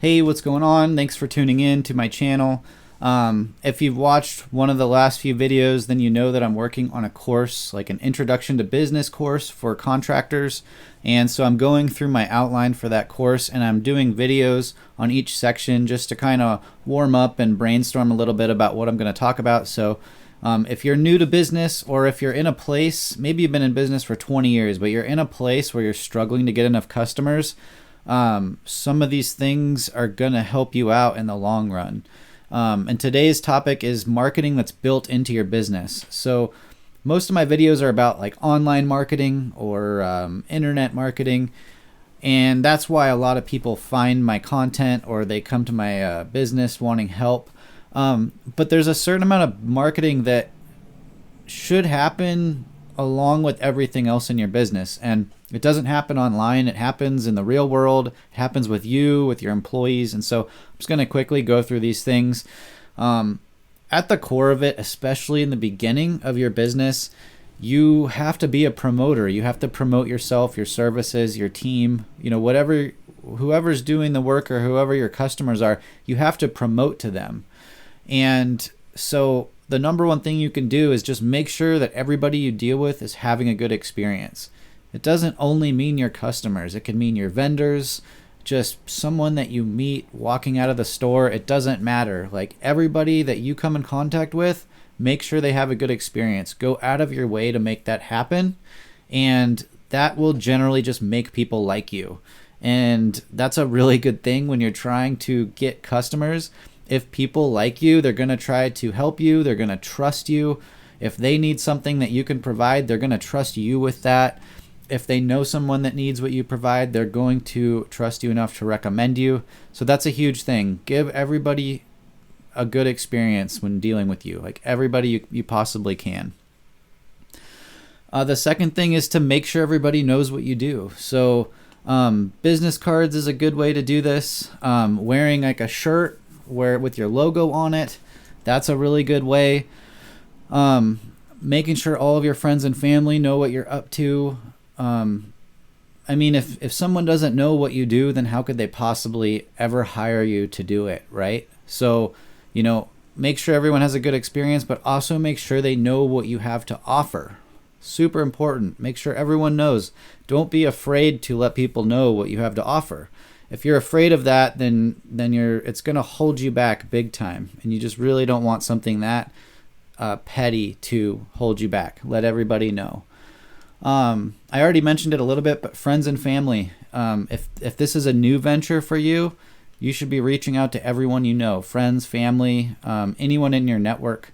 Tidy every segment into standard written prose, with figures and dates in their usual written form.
Hey, what's going on? Thanks for tuning in to my channel. If you've watched one of the last few videos, then you know that I'm working on a course, like an introduction to business course for contractors. And so I'm going through my outline for that course, and I'm doing videos on each section just to kind of warm up and brainstorm a little bit about what I'm going to talk about. So if you're new to business, or if you're in a place, maybe you've been in business for 20 years, but you're in a place where you're struggling to get enough customers, some of these things are going to help you out in the long run. And today's topic is marketing that's built into your business. So most of my videos are about like online marketing or internet marketing. And that's why a lot of people find my content or they come to my business wanting help. But there's a certain amount of marketing that should happen along with everything else in your business. And it doesn't happen online. It happens in the real world. It happens with you, with your employees. And so I'm just going to quickly go through these things. At the core of it, especially in the beginning of your business, you have to be a promoter. You have to promote yourself, your services, your team, whoever's doing the work or whoever your customers are, you have to promote to them. And so the number one thing you can do is just make sure that everybody you deal with is having a good experience. It doesn't only mean your customers. It can mean your vendors, just someone that you meet walking out of the store. It doesn't matter. Like, everybody that you come in contact with, make sure they have a good experience. Go out of your way to make that happen. And that will generally just make people like you. And that's a really good thing when you're trying to get customers. If people like you, they're going to try to help you. They're going to trust you. If they need something that you can provide, they're going to trust you with that. If they know someone that needs what you provide, they're going to trust you enough to recommend you. So that's a huge thing. Give everybody a good experience when dealing with you, like everybody you possibly can. The second thing is to make sure everybody knows what you do. So business cards is a good way to do this. Wearing like a shirt with your logo on it, that's a really good way. Making sure all of your friends and family know what you're up to. I mean, if someone doesn't know what you do, then how could they possibly ever hire you to do it, right? So, make sure everyone has a good experience, but also make sure they know what you have to offer. Super important. Make sure everyone knows. Don't be afraid to let people know what you have to offer. If you're afraid of that, then it's going to hold you back big time, and you just really don't want something that petty to hold you back. Let everybody know. I already mentioned it a little bit, but friends and family. If this is a new venture for you, you should be reaching out to everyone you know, friends, family, anyone in your network,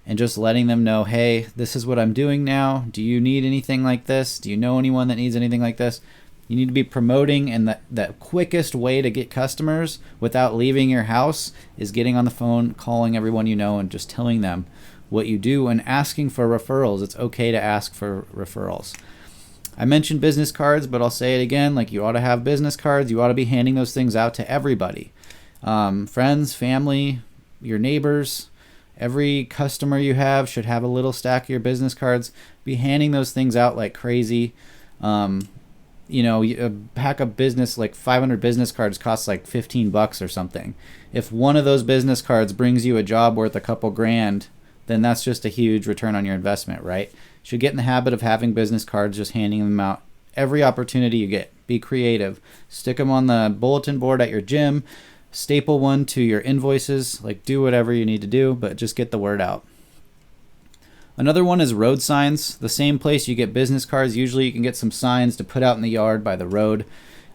and just letting them know, hey, this is what I'm doing now. Do you need anything like this? Do you know anyone that needs anything like this? You need to be promoting, and the quickest way to get customers without leaving your house is getting on the phone, calling everyone you know, and just telling them what you do and asking for referrals. It's okay to ask for referrals. I mentioned business cards, but I'll say it again, like, you ought to have business cards. You ought to be handing those things out to everybody. Friends, family, your neighbors, every customer you have should have a little stack of your business cards. Be handing those things out like crazy. A pack of business, like 500 business cards costs like $15 or something. If one of those business cards brings you a job worth a couple grand, then that's just a huge return on your investment, right? You should get in the habit of having business cards, just handing them out every opportunity you get. Be creative. Stick them on the bulletin board at your gym. Staple one to your invoices. Like, do whatever you need to do, but just get the word out. Another one is road signs. The same place you get business cards, usually you can get some signs to put out in the yard by the road.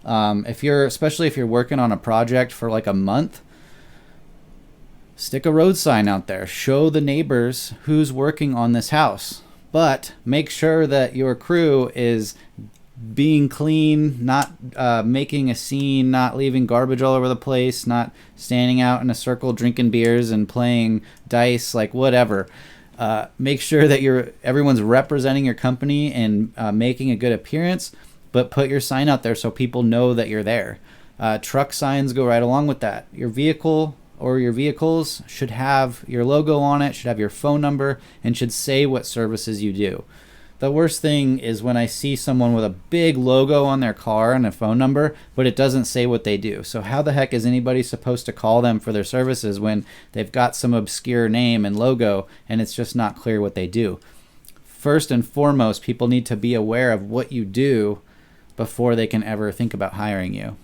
Especially if you're working on a project for like a month, stick a road sign out there. Show the neighbors who's working on this house. But make sure that your crew is being clean, not making a scene, not leaving garbage all over the place, not standing out in a circle drinking beers and playing dice, like whatever. Make sure that everyone's representing your company and making a good appearance, but put your sign out there so people know that you're there. Truck signs go right along with that. Your vehicle or your vehicles should have your logo on it, should have your phone number, and should say what services you do. The worst thing is when I see someone with a big logo on their car and a phone number, but it doesn't say what they do. So how the heck is anybody supposed to call them for their services when they've got some obscure name and logo and it's just not clear what they do? First and foremost, people need to be aware of what you do before they can ever think about hiring you.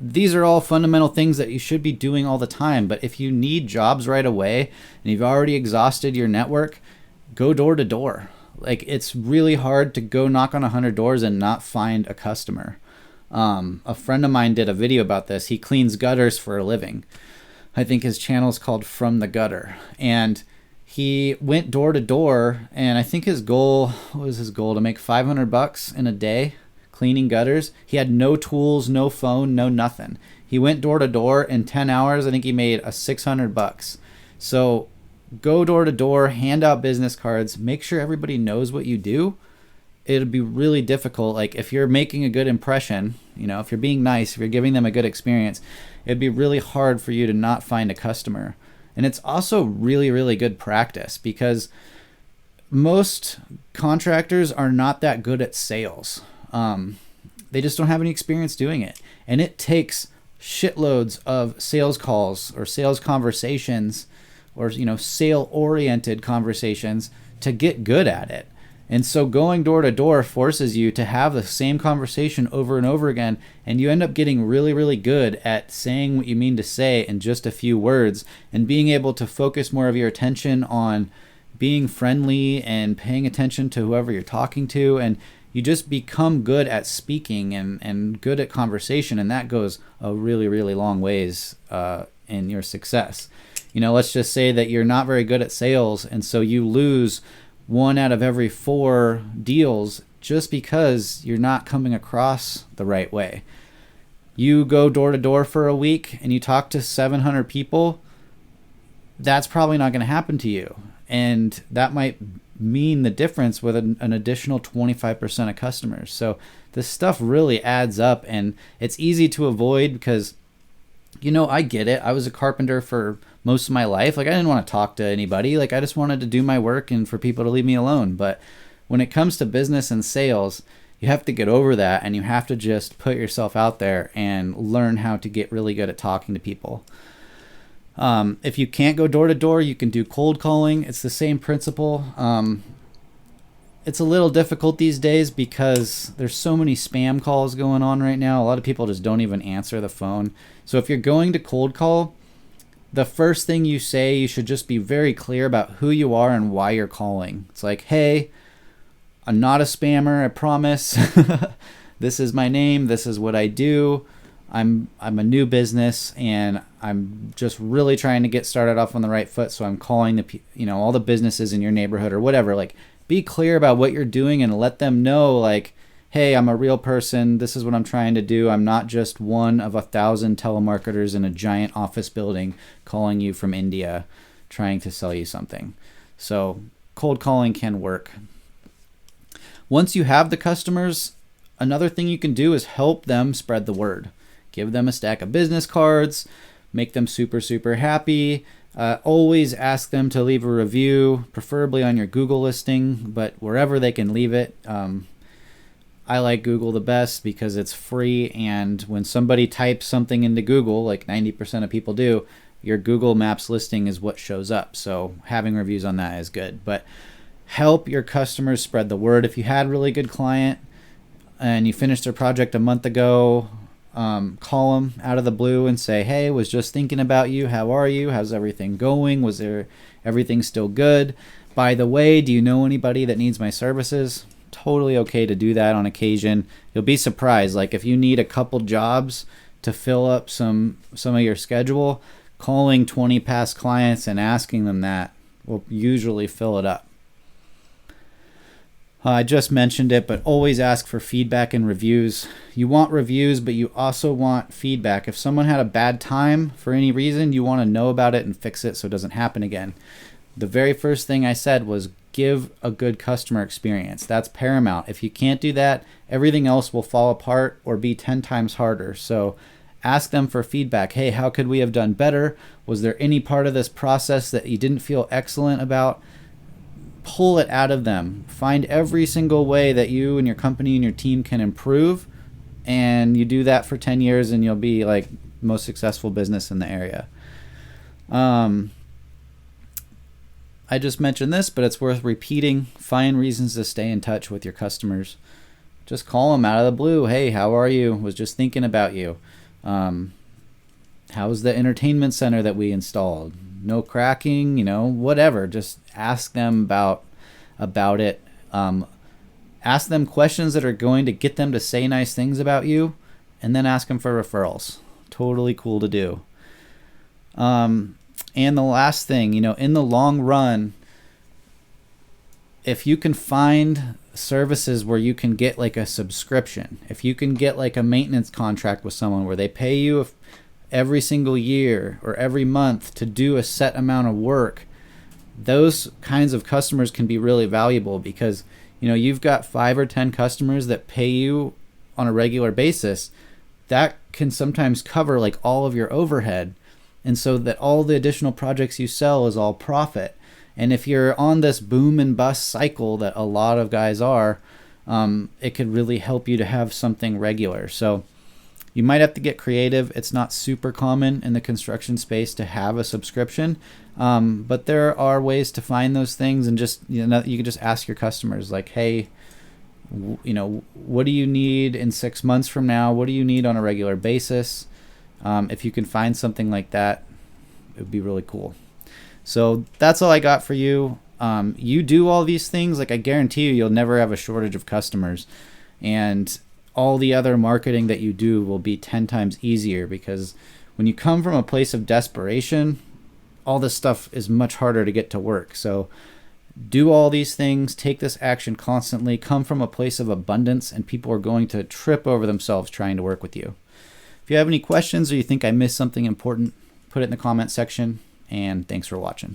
These are all fundamental things that you should be doing all the time. But if you need jobs right away and you've already exhausted your network, go door to door. Like, it's really hard to go knock on 100 doors and not find a customer. A friend of mine did a video about this. He cleans gutters for a living. I think his channel is called From the Gutter. And he went door to door, and I think his goal, what was his goal? To make $500 in a day cleaning gutters. He had no tools, no phone, no nothing. He went door to door in 10 hours. I think he made $600. So go door to door, hand out business cards, make sure everybody knows what you do. It'll be really difficult. Like, if you're making a good impression, you know, if you're being nice, if you're giving them a good experience, it'd be really hard for you to not find a customer. And it's also really, really good practice, because most contractors are not that good at sales. They just don't have any experience doing it. And it takes shitloads of sales calls or sales conversations or, you know, sale-oriented conversations to get good at it. And so going door to door forces you to have the same conversation over and over again, and you end up getting really, really good at saying what you mean to say in just a few words, and being able to focus more of your attention on being friendly and paying attention to whoever you're talking to. And you just become good at speaking and good at conversation, and that goes a really, really long ways in your success. You know, let's just say that you're not very good at sales, and so you lose 1 out of every 4 deals just because you're not coming across the right way. You go door to door for a week and you talk to 700 people, that's probably not going to happen to you. And that might mean the difference with an additional 25% of customers. So this stuff really adds up, and it's easy to avoid because, you know, I get it. I was a carpenter for most of my life. Like, I didn't want to talk to anybody. Like, I just wanted to do my work and for people to leave me alone. But when it comes to business and sales, you have to get over that, and you have to just put yourself out there and learn how to get really good at talking to people. If you can't go door to door, you can do cold calling. It's the same principle. It's a little difficult these days because there's so many spam calls going on right now. A lot of people just don't even answer the phone. So if you're going to cold call, the first thing you say, you should just be very clear about who you are and why you're calling. It's like, hey, I'm not a spammer, I promise. This is my name. This is what I do. I'm a new business, and I'm just really trying to get started off on the right foot. So I'm calling all the businesses in your neighborhood or whatever. Like, be clear about what you're doing and let them know, like, hey, I'm a real person. This is what I'm trying to do. I'm not just one of 1,000 telemarketers in a giant office building calling you from India trying to sell you something. So cold calling can work. Once you have the customers, another thing you can do is help them spread the word. Give them a stack of business cards, make them super, super happy. Always ask them to leave a review, preferably on your Google listing, but wherever they can leave it. I like Google the best because it's free, and when somebody types something into Google, like 90% of people do, your Google Maps listing is what shows up. So having reviews on that is good. But help your customers spread the word. If you had a really good client and you finished their project a month ago, call them out of the blue and say, hey, was just thinking about you. How are you? How's everything going? Was there everything still good? By the way, do you know anybody that needs my services? Totally okay to do that on occasion. You'll be surprised. Like, if you need a couple jobs to fill up some of your schedule, calling 20 past clients and asking them that will usually fill it up. I just mentioned it, but always ask for feedback and reviews. You want reviews, but you also want feedback. If someone had a bad time for any reason, you want to know about it and fix it so it doesn't happen again. The very first thing I said was give a good customer experience. That's paramount. If you can't do that, everything else will fall apart or be 10 times harder. So ask them for feedback. Hey, how could we have done better? Was there any part of this process that you didn't feel excellent about? pull it out of them. Find every single way that you and your company and your team can improve, and you do that for 10 years and you'll be like most successful business in the area. I just mentioned this, but it's worth repeating. Find reasons to stay in touch with your customers. Just call them out of the blue. Hey, how are you? Was just thinking about you. How's the entertainment center that we installed? No cracking, you know, whatever. Just ask them about it. Ask them questions that are going to get them to say nice things about you, and then ask them for referrals. Totally cool to do. And the last thing, you know, in the long run, if you can find services where you can get like a subscription, if you can get like a maintenance contract with someone where they pay you every single year or every month to do a set amount of work, those kinds of customers can be really valuable, because, you know, you've got 5 or 10 customers that pay you on a regular basis. That can sometimes cover like all of your overhead. And so that all the additional projects you sell is all profit. And if you're on this boom and bust cycle that a lot of guys are, it could really help you to have something regular. So you might have to get creative. It's not super common in the construction space to have a subscription, but there are ways to find those things. And just, you know, you can just ask your customers like, hey, you know, what do you need in 6 months from now? What do you need on a regular basis? If you can find something like that, it would be really cool. So that's all I got for you. You do all these things, like I guarantee you'll never have a shortage of customers, and all the other marketing that you do will be 10 times easier, because when you come from a place of desperation, all this stuff is much harder to get to work. So do all these things, take this action constantly, come from a place of abundance, and people are going to trip over themselves trying to work with you. If you have any questions or you think I missed something important, put it in the comment section, and thanks for watching.